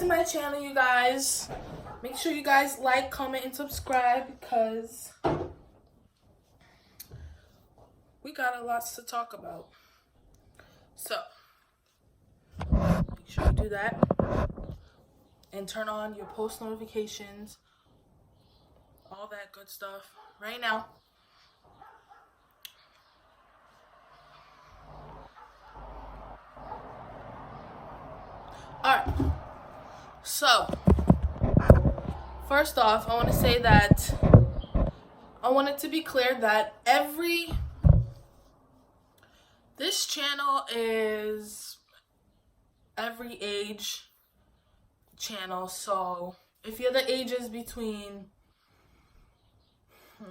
to my channel, you guys. Make sure you guys like, comment, and subscribe because we got a lot to talk about. So, make sure you do that and turn on your post notifications, all that good stuff right now. Alright, so first off, I want to say that I want it to be clear that this channel is every age channel. So if you're the ages between, I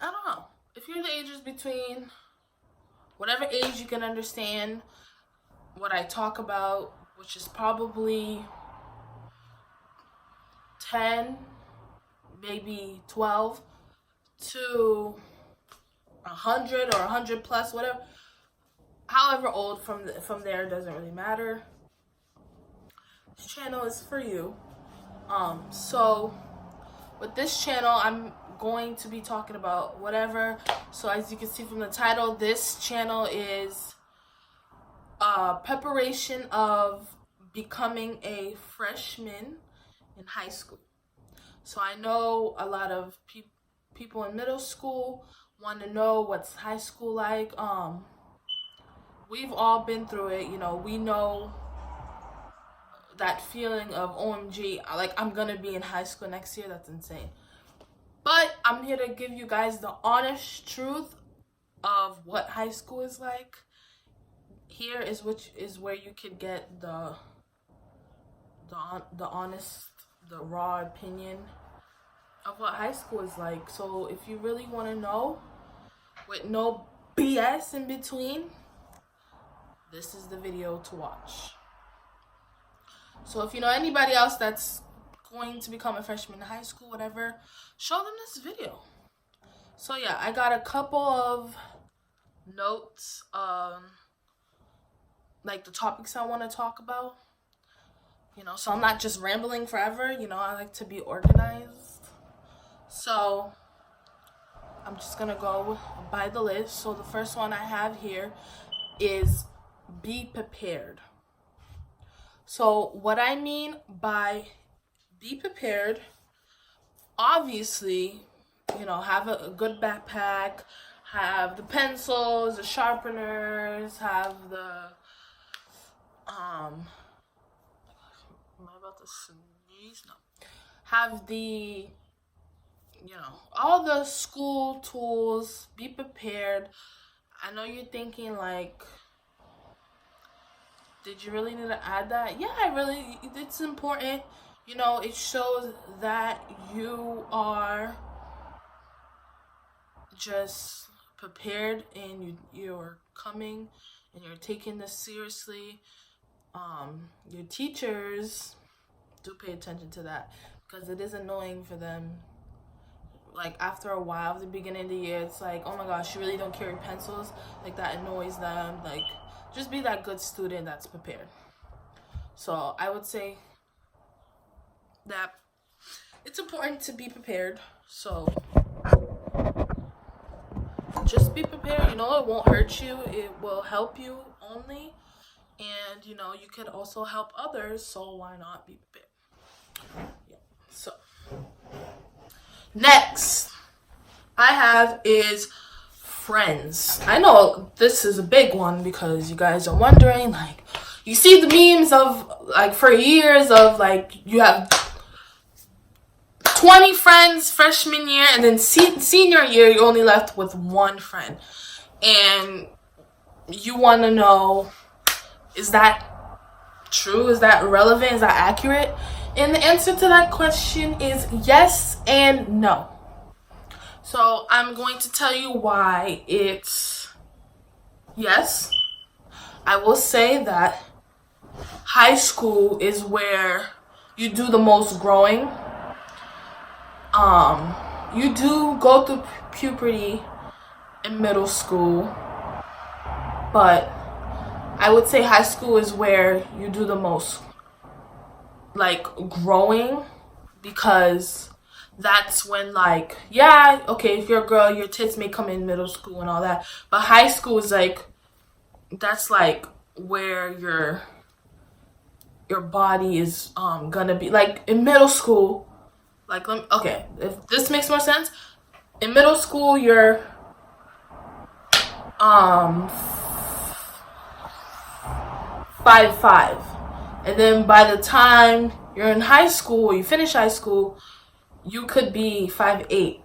don't know, if you're the ages between whatever age you can understand what I talk about, which is probably 10, maybe 12 to 100 or 100 plus, whatever, however old from there, doesn't really matter. This channel is for you. So with this channel, I'm going to be talking about whatever. So as you can see from the title, this channel is preparation of becoming a freshman in high school. So I know a lot of people in middle school want to know what's high school like. We've all been through it, you know. We know that feeling of OMG, like I'm gonna be in high school next year. That's insane. But I'm here to give you guys the honest truth of what high school is like. Here is where you could get the honest, the raw opinion of what high school is like. So if you really want to know, with no BS in between, this is the video to watch. So if you know anybody else that's going to become a freshman in high school, whatever, show them this video. So yeah, I got a couple of notes, like the topics I want to talk about, you know, so I'm not just rambling forever. You know, I like to be organized. So I'm just gonna go by the list. So the first one I have here is be prepared. So what I mean by be prepared, obviously, you know, have a good backpack, have the pencils, the sharpeners, have the am I about to sneeze? No. Have the, you know, all the school tools. Be prepared. I know you're thinking like, did you really need to add that? Yeah, it's important. You know, it shows that you are just prepared and you're coming and you're taking this seriously. Your teachers do pay attention to that because it is annoying for them. Like after a while, at the beginning of the year, it's like, oh my gosh, you really don't carry pencils. Like that annoys them. Like just be that good student that's prepared. So I would say that it's important to be prepared. So just be prepared. You know, it won't hurt you. It will help you only. And, you know, you could also help others, so why not be prepared? Yeah. So, next I have is friends. I know this is a big one because you guys are wondering, like, you see the memes of, like, for years of, like, you have 20 friends freshman year, and then senior year, you're only left with one friend. And you want to know, is that true? Is that relevant? Is that accurate? And the answer to that question is yes and no. So I'm going to tell you why it's yes. I will say that high school is where you do the most growing. You do go through puberty in middle school, but I would say high school is where you do the most like growing, because that's when, like, yeah, okay, if you're a girl, your tits may come in middle school and all that, but high school is like, that's like where your body is gonna be. Like in middle school, like, okay, if this makes more sense, in middle school you're um 5'5", and then by the time you're in high school or you finish high school, you could be 5'8".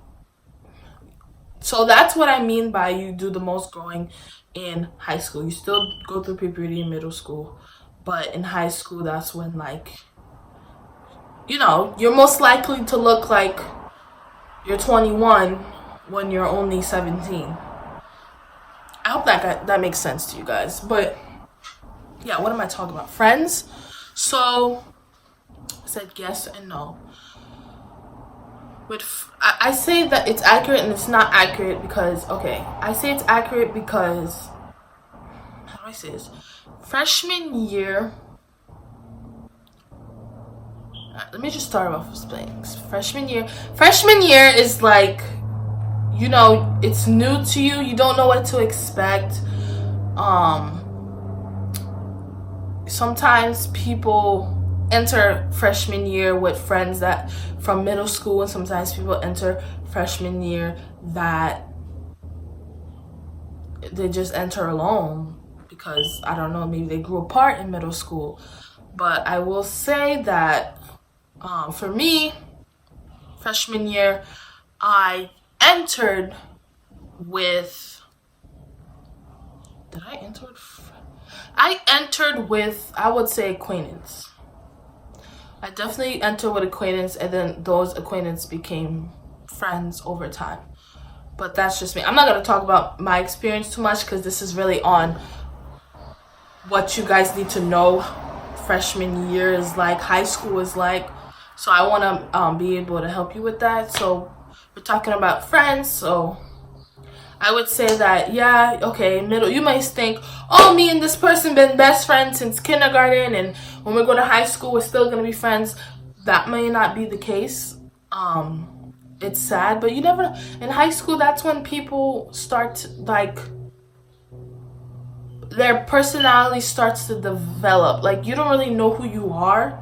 So that's what I mean by you do the most growing in high school. You still go through puberty in middle school, but in high school, that's when, like, you're most likely to look like you're 21 when you're only 17. I hope that makes sense to you guys. But yeah, what am I talking about? Friends. So I said yes and no. I say that it's accurate and it's not accurate because, okay, I say it's accurate because, how do I say this? Freshman year, let me just start off with explaining. Freshman year is like, it's new to you. You don't know what to expect. Sometimes people enter freshman year with friends that from middle school, and sometimes people enter freshman year that they just enter alone because, I don't know, maybe they grew apart in middle school. But I will say that for me, freshman year, I entered with I would say acquaintance. I definitely entered with acquaintance, and then those acquaintances became friends over time. But that's just me. I'm not going to talk about my experience too much because this is really on what you guys need to know freshman year is like, high school is like. So I want to be able to help you with that. So we're talking about friends. So I would say that, yeah, okay, middle, you might think, oh, me and this person been best friends since kindergarten, and when we go to high school, we're still going to be friends. That may not be the case. It's sad, but you never know. In high school, that's when people start, like, their personality starts to develop. Like, you don't really know who you are,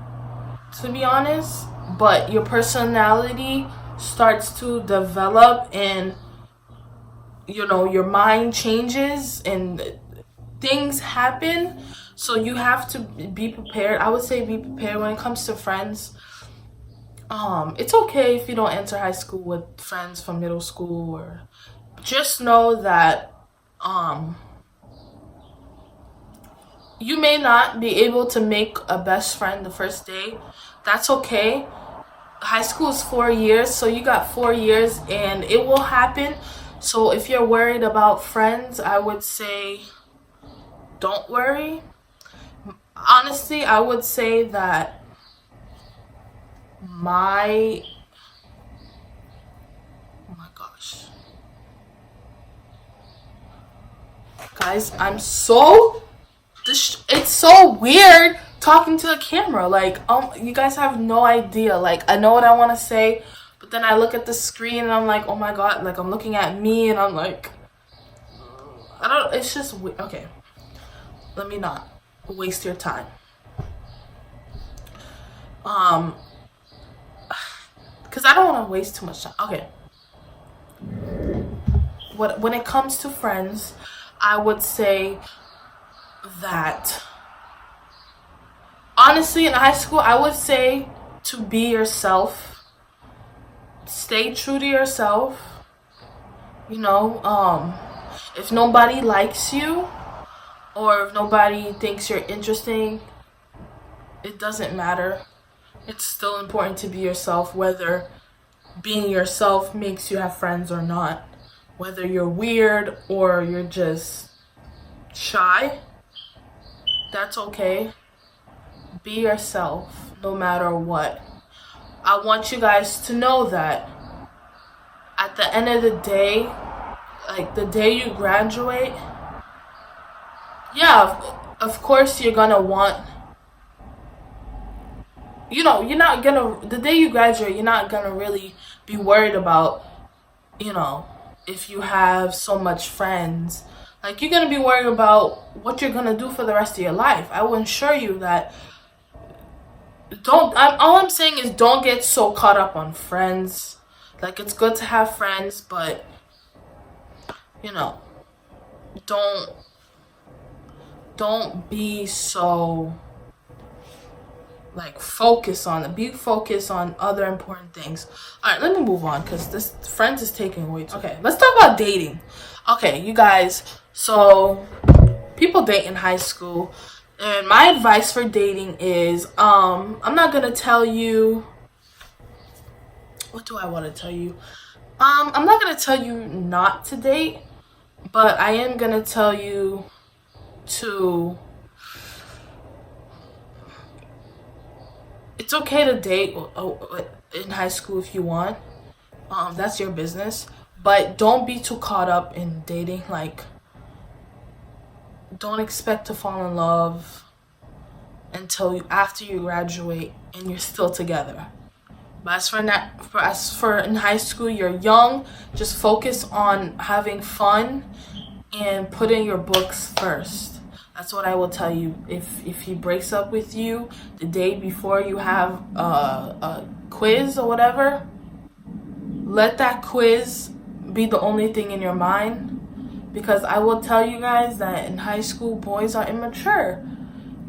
to be honest, but your personality starts to develop, and your mind changes and things happen. So you have to be prepared. I would say be prepared when it comes to friends. It's okay if you don't enter high school with friends from middle school, or just know that you may not be able to make a best friend the first day. That's okay. High school is 4 years, so you got 4 years and it will happen. So if you're worried about friends, I would say don't worry. Honestly, I would say that oh my gosh. Guys, it's so weird talking to the camera. Like, you guys have no idea. Like, I know what I want to say, but then I look at the screen and I'm like, oh my god, like, I'm looking at me and I'm like, it's just weird. Okay, let me not waste your time. Because I don't want to waste too much time. Okay. When it comes to friends, I would say that, honestly, in high school, I would say to be yourself. Stay true to yourself. If nobody likes you, or if nobody thinks you're interesting, it doesn't matter. It's still important to be yourself, whether being yourself makes you have friends or not. Whether you're weird or you're just shy, that's okay. Be yourself, no matter what. I want you guys to know that at the end of the day, like the day you graduate, yeah, of course you're gonna want you're not gonna, the day you graduate, you're not gonna really be worried about, you know, if you have so much friends. Like, you're gonna be worried about what you're gonna do for the rest of your life. I will ensure you that all I'm saying is don't get so caught up on friends. Like, it's good to have friends, but, you know, don't be so, like, be focused on other important things. All right, let me move on because this friends is taking away too. Okay, let's talk about dating. Okay, you guys, so people date in high school, and my advice for dating is I'm not gonna tell you, what do I want to tell you? I'm not gonna tell you not to date, but I am gonna tell you to, it's okay to date in high school if you want. That's your business. But don't be too caught up in dating. Like, don't expect to fall in love after you graduate and you're still together. But as for in high school, you're young. Just focus on having fun and putting your books first. That's what I will tell you. If he breaks up with you the day before you have a quiz or whatever, let that quiz be the only thing in your mind. Because I will tell you guys that in high school, boys are immature.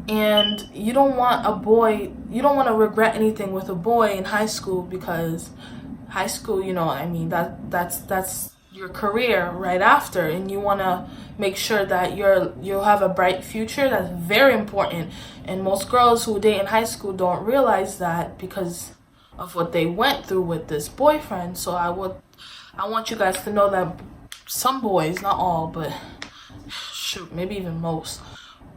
And you don't want to regret anything with a boy in high school, because high school, that's your career right after, and you want to make sure that you'll have a bright future. That's very important. And most girls who date in high school don't realize that because of what they went through with this boyfriend. So I want you guys to know that some boys, not all, but shoot, maybe even most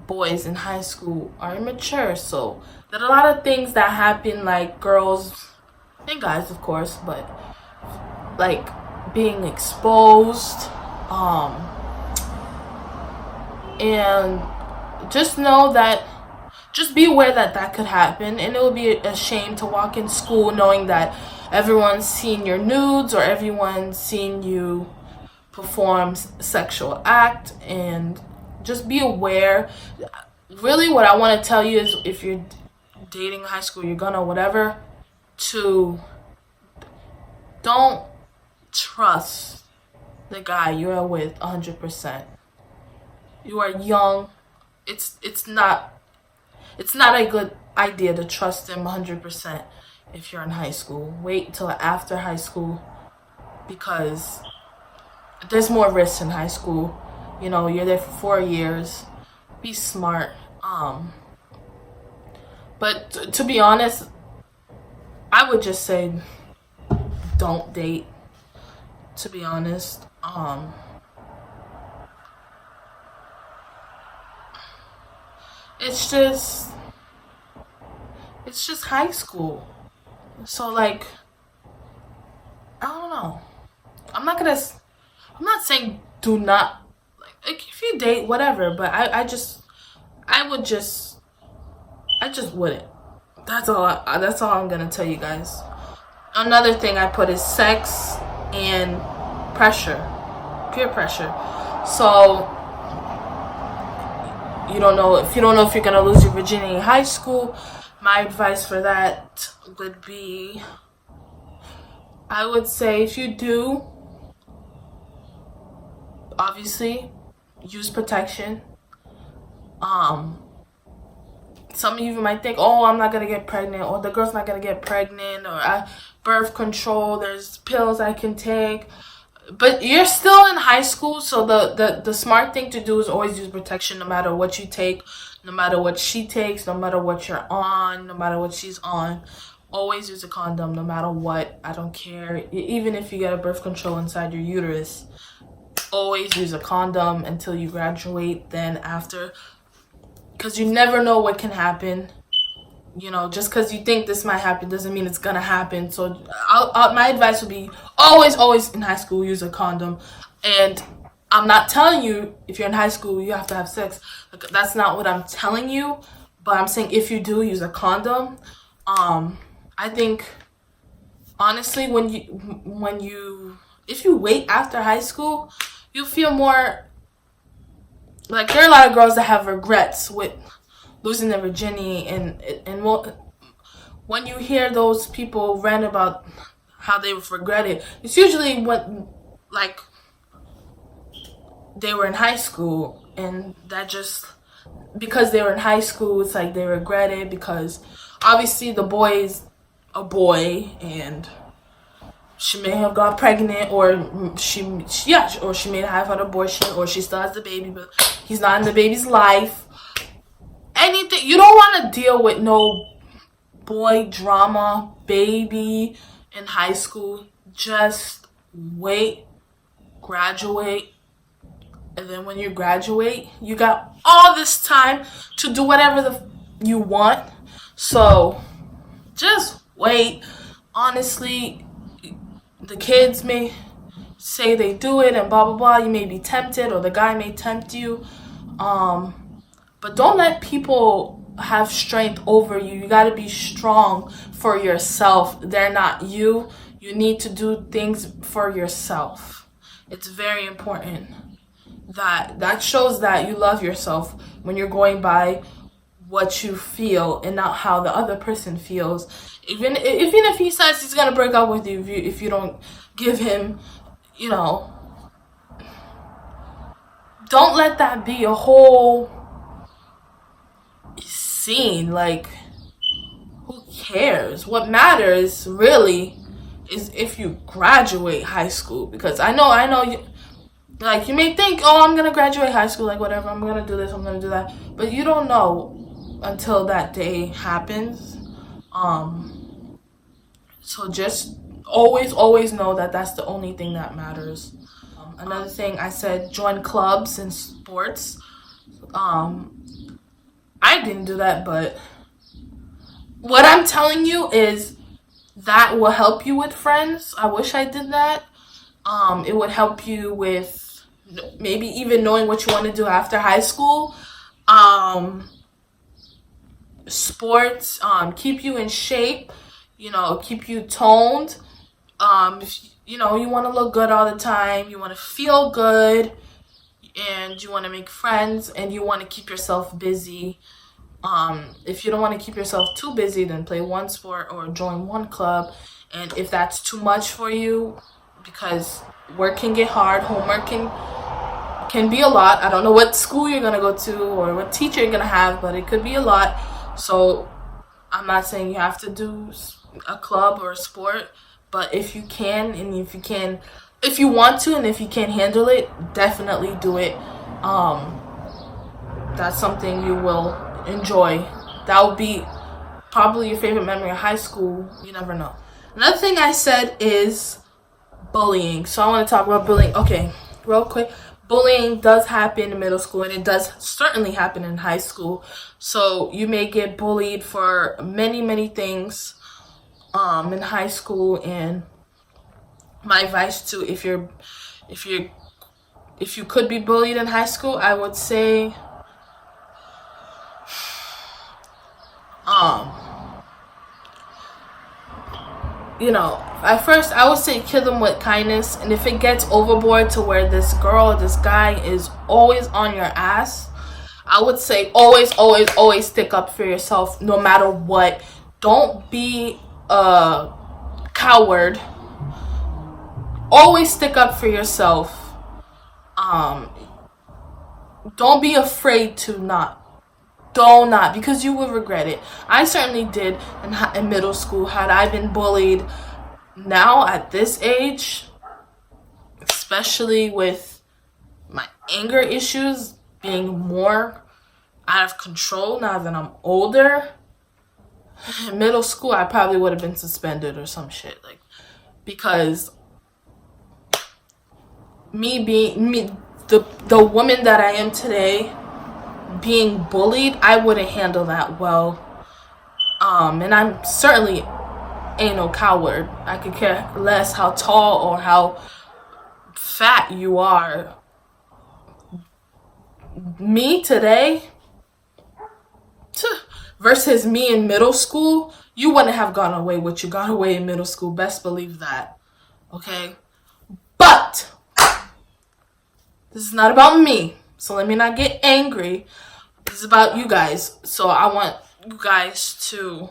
boys in high school are immature. So there are a lot of things that happen, like girls and guys, of course, but like being exposed, and just know that, just be aware that that could happen. And it would be a shame to walk in school knowing that everyone's seen your nudes or everyone's seen you perform sexual act. And just be aware. Really, what I want to tell you is, if you're dating in high school, you're gonna whatever, to don't trust the guy you're with 100%. You are young. It's not a good idea to trust him 100% if you're in high school. Wait until after high school, because there's more risks in high school. You're there for 4 years. Be smart. But to be honest, I would just say don't date. To be honest, it's just high school. So, like, I don't know. I'm not saying do not, like if you date, whatever, but I just wouldn't. That's all I'm gonna tell you guys. Another thing I put is sex and pressure, peer pressure. So if you don't know if you're gonna lose your virginity in high school, my advice for that would be, I would say, if you do, obviously use protection. Some of you might think, oh, I'm not gonna get pregnant, or the girl's not gonna get pregnant, or birth control, there's pills I can take. But you're still in high school, so the smart thing to do is always use protection, no matter what you take, no matter what she takes, no matter what you're on, no matter what she's on. Always use a condom, no matter what. I don't care. Even if you get a birth control inside your uterus, always use a condom until you graduate. Then after, because you never know what can happen. Just because you think this might happen doesn't mean it's gonna happen. So my advice would be, always in high school, use a condom. And I'm not telling you if you're in high school you have to have sex. Like, that's not what I'm telling you. But I'm saying, if you do, use a condom. I think honestly, if you wait after high school, you feel more like there are a lot of girls that have regrets with losing their virginity, and when you hear those people rant about how they regret it, it's usually when like they were in high school, and that just because they were in high school, it's like they regret it because obviously the boy is a boy and she may have got pregnant, or she may have had an abortion, or she still has the baby, but he's not in the baby's life. Anything, you don't want to deal with no boy drama, baby in high school. Just wait, graduate, and then when you graduate, you got all this time to do whatever you want. So just wait. Honestly, the kids may say they do it and blah blah blah. You may be tempted, or the guy may tempt you. But don't let people have strength over you. You gotta be strong for yourself. They're not you. You need to do things for yourself. It's very important. That shows that you love yourself when you're going by what you feel and not how the other person feels. Even if he says he's gonna break up with you if you don't give him, don't let that be a whole scene. Like, who cares? What matters really is if you graduate high school. Because I know you. Like, you may think, oh, I'm gonna graduate high school, like whatever, I'm gonna do this, I'm gonna do that, but you don't know until that day happens. So just always know that that's the only thing that matters. Another thing I said, join clubs and sports. I didn't do that, but what I'm telling you is that will help you with friends. I wish I did that. It would help you with maybe even knowing what you want to do after high school. Sports, keep you in shape, keep you toned. If, you want to look good all the time, you want to feel good, and you want to make friends, and you want to keep yourself busy. If you don't want to keep yourself too busy, then play one sport or join one club. And if that's too much for you, because work can get hard, homework can be a lot. I don't know what school you're gonna go to or what teacher you're gonna have, but it could be a lot. So I'm not saying you have to do a club or a sport, but if you can, and if you want to, and if you can handle it, definitely do it. That's something you will enjoy. That would be probably your favorite memory of high school. You never know. Another thing I said is bullying. So I want to talk about bullying. Okay, real quick. Bullying does happen in middle school, and it does certainly happen in high school. So you may get bullied for many things in high school. And my advice to if you could be bullied in high school, I would say at first I would say kill them with kindness. And if it gets overboard to where this guy is always on your ass, I would say always stick up for yourself no matter what. Don't be a coward. Always stick up for yourself. Don't be afraid to not, because you will regret it. I certainly did in middle school. Had I been bullied now at this age, especially with my anger issues being more out of control now that I'm older, in middle school I probably would have been suspended or some shit, like, because the woman that I am today, being bullied, I wouldn't handle that well. And I'm certainly ain't no coward. I could care less how tall or how fat you are. Me today, versus me in middle school, you wouldn't have gone away what you got away in middle school. Best believe that. Okay? But this is not about me. So let me not get angry. This is about you guys. So I want you guys to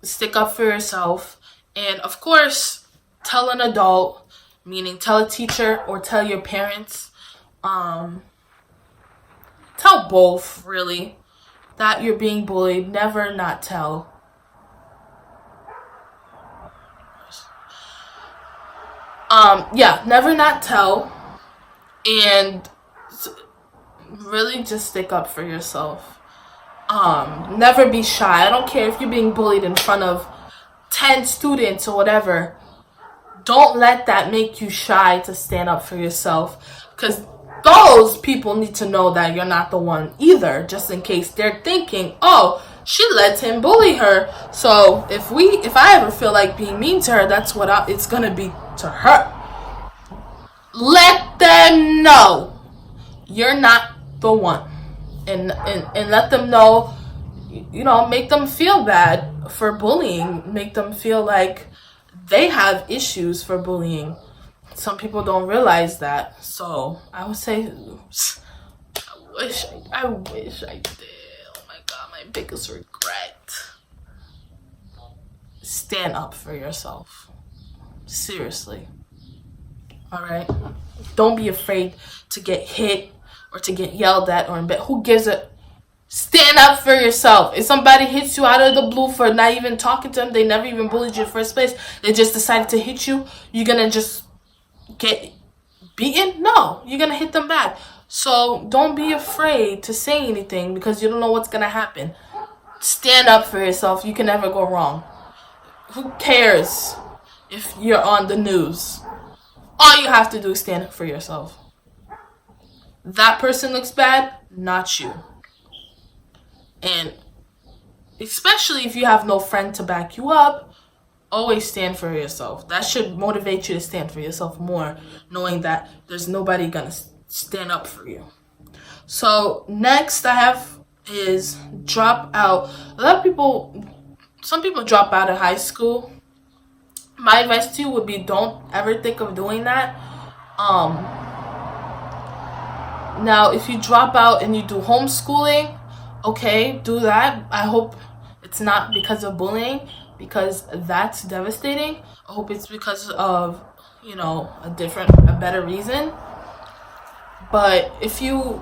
stick up for yourself. And of course, tell an adult, meaning tell a teacher or tell your parents. Tell both, really, that you're being bullied. Never not tell. Never not tell. And really just stick up for yourself. Never be shy. I don't care if you're being bullied in front of 10 students or whatever. Don't let that make you shy to stand up for yourself, because those people need to know that you're not the one either, just in case they're thinking, oh, she let him bully her, so if I ever feel like being mean to her, that's what it's gonna be to her. Let them know you're not the one, and let them know, make them feel bad for bullying, make them feel like they have issues for bullying. Some people don't realize that. So I would say, I wish I did. Oh my God, my biggest regret. Stand up for yourself. Seriously. All right? Don't be afraid to get hit or to get yelled at or in bed. Who gives a... Stand up for yourself. If somebody hits you out of the blue for not even talking to them, they never even bullied you in the first place, they just decided to hit you, you're gonna just get beaten? No, you're gonna hit them back. So don't be afraid to say anything, because you don't know what's gonna happen. Stand up for yourself. You can never go wrong. Who cares if you're on the news? All you have to do is stand up for yourself. That person looks bad, not you. And especially if you have no friend to back you up, always stand for yourself. That should motivate you to stand for yourself more, knowing that there's nobody gonna stand up for you. So next I have is drop out. Some people drop out of high school. My advice to you would be, don't ever think of doing that. Now if you drop out and you do homeschooling, okay, do that. I hope it's not because of bullying, because that's devastating. I hope it's because of, a better reason. But if you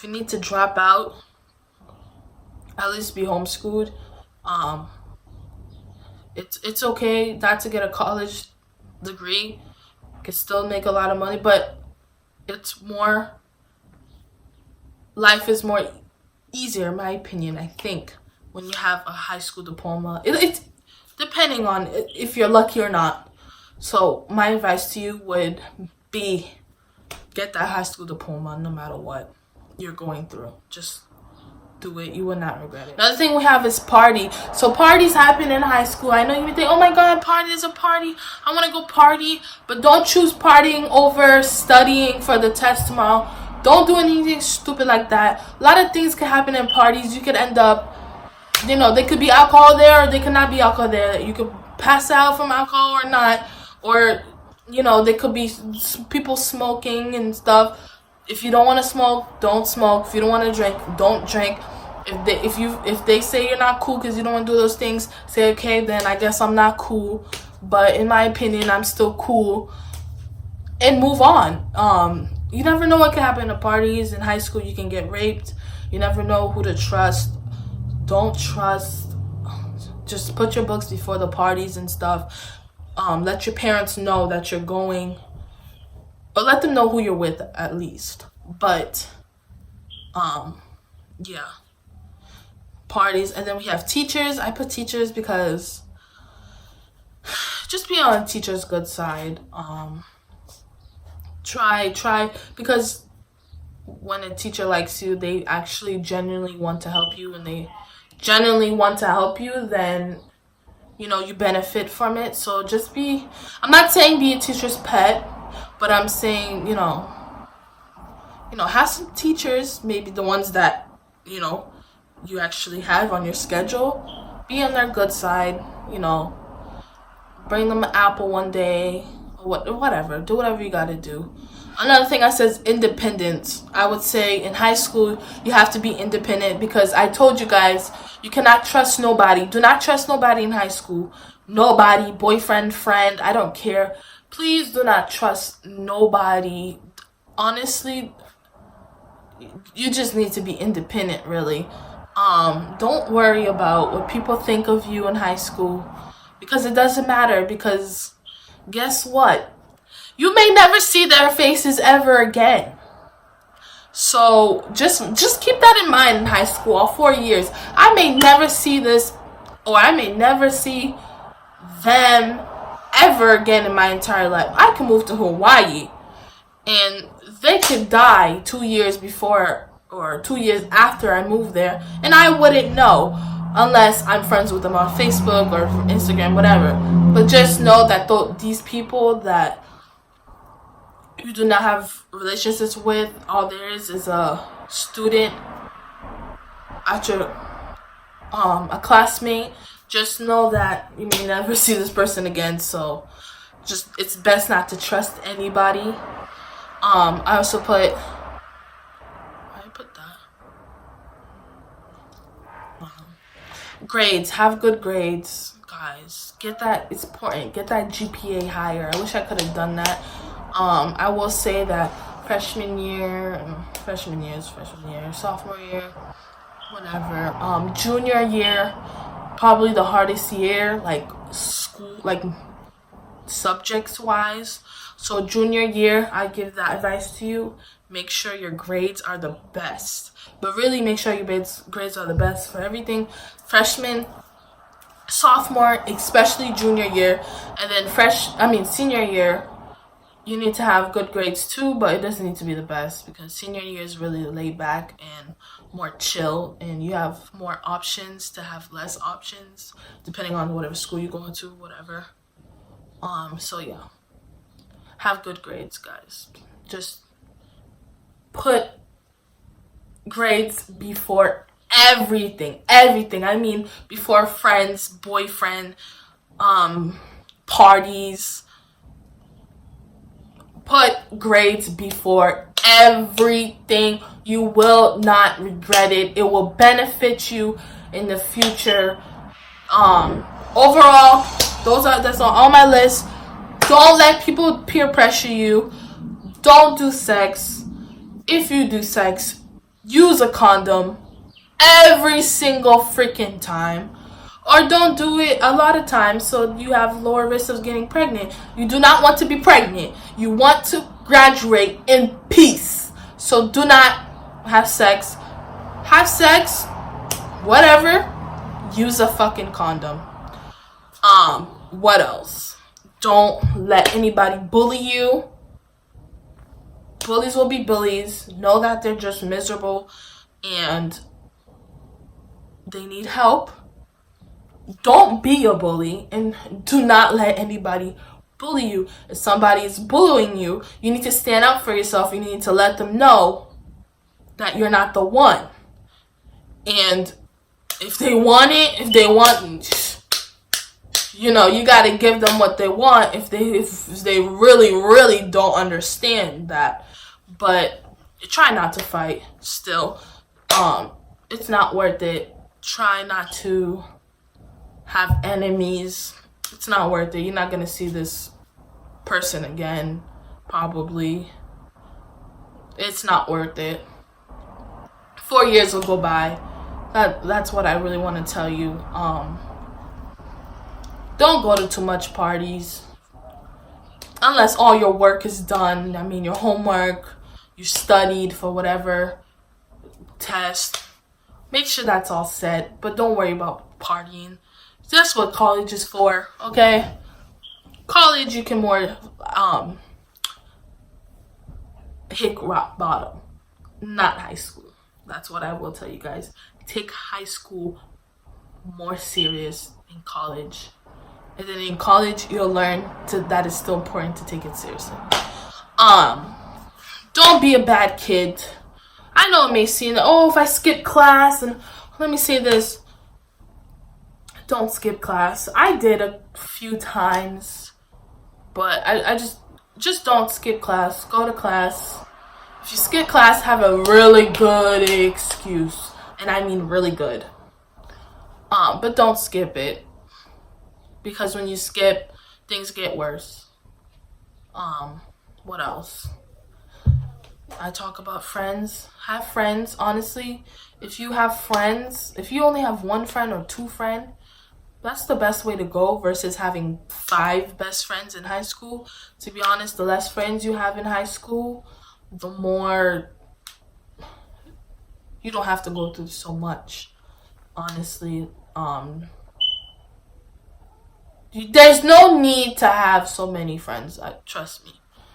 need to drop out, at least be homeschooled. It's okay not to get a college degree. You can still make a lot of money, but life is more easier, in my opinion, I think, when you have a high school diploma. It's depending on if you're lucky or not. So my advice to you would be, get that high school diploma no matter what you're going through. Just do it. You will not regret it. Another thing we have is party. So parties happen in high school. I know you may think, oh my God, party is a party. I want to go party. But don't choose partying over studying for the test tomorrow. Don't do anything stupid like that. A lot of things can happen in parties. You could end up, there could be alcohol there, or there could not be alcohol there. You could pass out from alcohol or not. Or, there could be people smoking and stuff. If you don't want to smoke, don't smoke. If you don't want to drink, don't drink. If they say you're not cool because you don't want to do those things, say, okay, then I guess I'm not cool. But in my opinion, I'm still cool. And move on. You never know what can happen at parties. In high school, you can get raped. You never know who to trust. Don't trust. Just put your books before the parties and stuff. Let your parents know that you're going. Or let them know who you're with, at least. But, parties. And then we have teachers. I put teachers because just be on teacher's good side. Try, because when a teacher likes you, they actually genuinely want to help you, and they genuinely want to help you, then, you benefit from it. So just I'm not saying be a teacher's pet, but I'm saying, have some teachers, maybe the ones that, you actually have on your schedule. Be on their good side, bring them an apple one day, or whatever. Do whatever you gotta do. Another thing I said is independence. I would say in high school, you have to be independent because I told you guys, you cannot trust nobody. Do not trust nobody in high school. Nobody, boyfriend, friend, I don't care. Please do not trust nobody. Honestly, you just need to be independent, really. Don't worry about what people think of you in high school because it doesn't matter, because guess what? You may never see their faces ever again. So just keep that in mind in high school, all 4 years. I may never see this, or I may never see them ever again in my entire life. I can move to Hawaii and they could die 2 years before or 2 years after I moved there, and I wouldn't know unless I'm friends with them on Facebook or Instagram, whatever. But just know that these people that you do not have relationships with, all there is a student at your a classmate. Just know that you may never see this person again, so it's best not to trust anybody. I also put grades. Have good grades, guys. Get that. It's important. Get that GPA higher. I wish I could have done that. I will say that freshman year, sophomore year, whatever. Junior year, probably the hardest year, like school, like subjects wise. So junior year, I give that advice to you. Make sure your grades are the best. But really make sure your grades are the best for everything. Freshman, sophomore, especially junior year, and then senior year, you need to have good grades too, but it doesn't need to be the best because senior year is really laid back and more chill, and you have more options to have less options depending on whatever school you're going to, whatever. So yeah, have good grades, guys. Just put grades before everything. I mean, before friends, boyfriend, parties. Put grades before everything. You will not regret it. It will benefit you in the future. Overall, that's on all my list. Don't let people peer pressure you. Don't do sex. If you do sex, use a condom every single freaking time. Or don't do it a lot of times so you have lower risk of getting pregnant. You do not want to be pregnant. You want to graduate in peace. So do not have sex. Have sex, whatever. Use a fucking condom. What else? Don't let anybody bully you. Bullies will be bullies. Know that they're just miserable and they need help. Don't be a bully, and do not let anybody bully you. If somebody is bullying you, you need to stand up for yourself. You need to let them know that you're not the one. And if they want, you got to give them what they want if they really, really don't understand that. But try not to fight still. It's not worth it. Try not to have enemies. It's not worth it. You're not going to see this person again, probably. It's not worth it. 4 years will go by. That's what I really want to tell you. Don't go to too much parties. Unless all your work is done. I mean, your homework, you studied for whatever test. Make sure that's all set. But don't worry about partying. That's what college is for, okay? College, you can more hit rock bottom, not high school. That's what I will tell you guys. Take high school more serious in college. And then in college, you'll learn that it's still important to take it seriously. don't be a bad kid. I know it may seem that, oh, if I skip class, and let me say this, don't skip class. I did a few times, but I just don't skip class. Go to class. If you skip class, have a really good excuse, and I mean really good. But don't skip it, because when you skip, things get worse. What else? I talk about friends. Have friends. Honestly, if you have friends, if you only have one friend or two friends, that's the best way to go versus having 5 best friends in high school. To be honest, the less friends you have in high school, the more you don't have to go through so much. Honestly, there's no need to have so many friends. Trust me.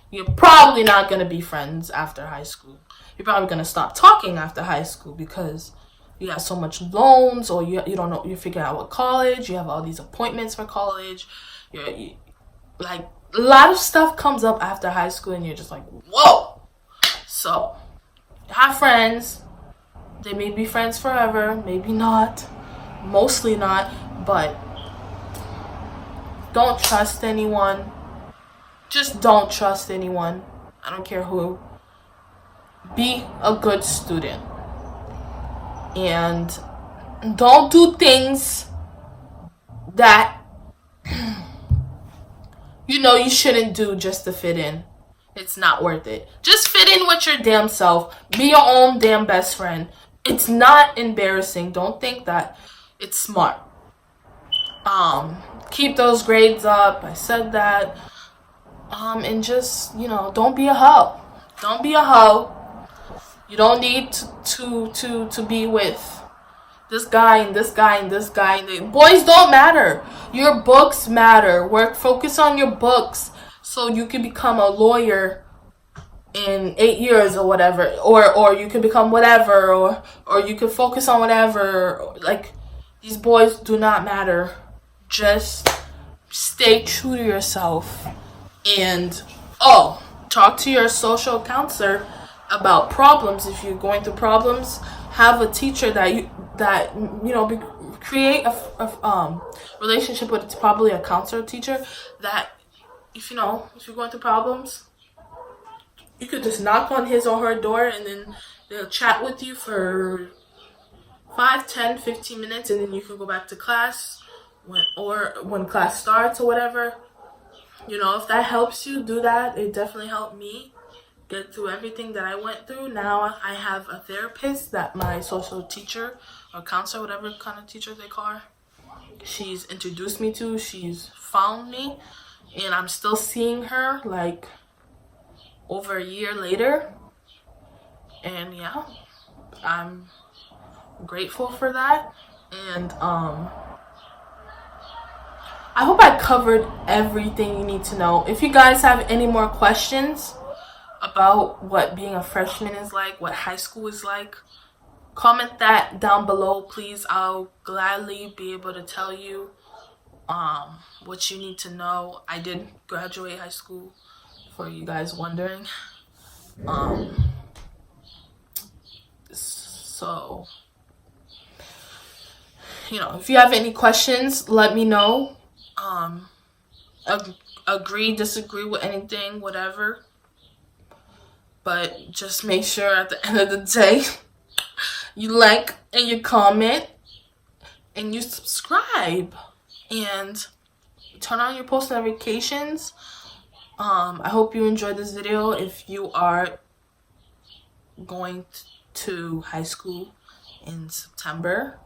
You're probably not going to be friends after high school. You're probably going to stop talking after high school because you have so much loans, or you don't know, you're figuring out what college, you have all these appointments for college. Like, a lot of stuff comes up after high school, and you're just like, whoa. So, have friends. They may be friends forever, maybe not, mostly not, but don't trust anyone. Just don't trust anyone. I don't care who. Be a good student. And don't do things that you shouldn't do just to fit in. It's not worth it. Just fit in with your damn self. Be your own damn best friend. It's not embarrassing. Don't think that. It's smart. Keep those grades up. I said that. And just, don't be a hoe. Don't be a hoe. You don't need to be with this guy and this guy and this guy. Boys don't matter. Your books matter. Focus on your books so you can become a lawyer in 8 years or whatever, or you can become whatever, or you can focus on whatever. Like, these boys do not matter. Just stay true to yourself. And talk to your social counselor about problems. If you're going through problems, have a teacher create a relationship with probably a counselor teacher that if you're going through problems, you could just knock on his or her door, and then they'll chat with you for 5, 10, 15 minutes, and then you can go back to class when class starts or whatever. If that helps you, do that. It definitely helped me get through everything that I went through. Now I have a therapist that my social teacher or counselor, whatever kind of teacher they call her, she's introduced me to. She's found me, and I'm still seeing her like over a year later. And yeah, I'm grateful for that. And I hope I covered everything you need to know. If you guys have any more questions about what being a freshman is like, what high school is like, comment that down below, please. I'll gladly be able to tell you what you need to know. I did graduate high school, for you guys wondering. So, if you have any questions, let me know. Agree, disagree with anything, whatever. But just make sure at the end of the day, you like and you comment and you subscribe and turn on your post notifications. I hope you enjoyed this video. If you are going to high school in September,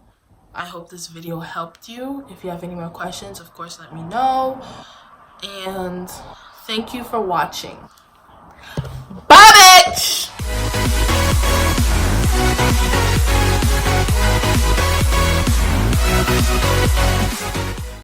I hope this video helped you. If you have any more questions, of course, let me know. And thank you for watching. Bye, bitch!